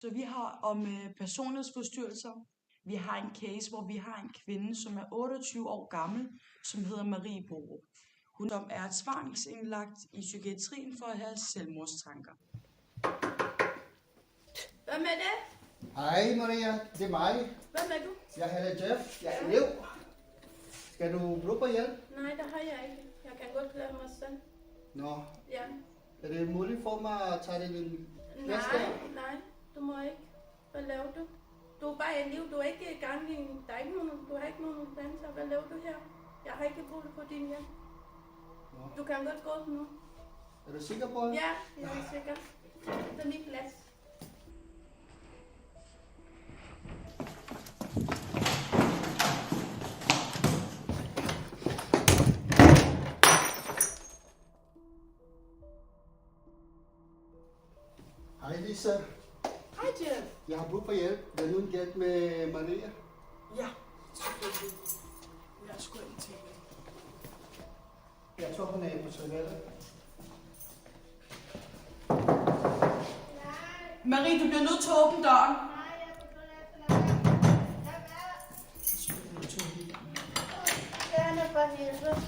Så vi har om personlighedsforstyrrelser. Vi har en case, hvor vi har en kvinde, som er 28 år gammel, som hedder Marie Borup. Hun som er tvangsindlagt i psykiatrien for at have selvmordstanker. Hvem er det? Hej Maria, det er mig. Hvem er du? Jeg hedder Jeff. Jeg er elev. Skal du bruge på hjælp? Nej, det har jeg ikke. Jeg kan godt klare mig selv. Nå, Ja. er det muligt for mig at tage din plads Nej, der? nej, du må ikke. Hvad laver du? Du er bare elev. Du er ikke i gang i der er ikke nogen, du har ikke nogen uddannelse. Hvad laver du her? Jeg har ikke brug for din hjælp. Nå. Du kan godt gå nu. Er du sikker på det? Ja, jeg er sikker. Det er min plads. Hej Lisa. Hej Jeff. Jeg har brug for hjælp. Vil du hjælp med Maria? Ja, selvfølgelig. Jeg er sgu ind til det. Jeg tror, hun er på toilettet. Marie, du bliver nødt til at åbne døren. Gerne for helvede.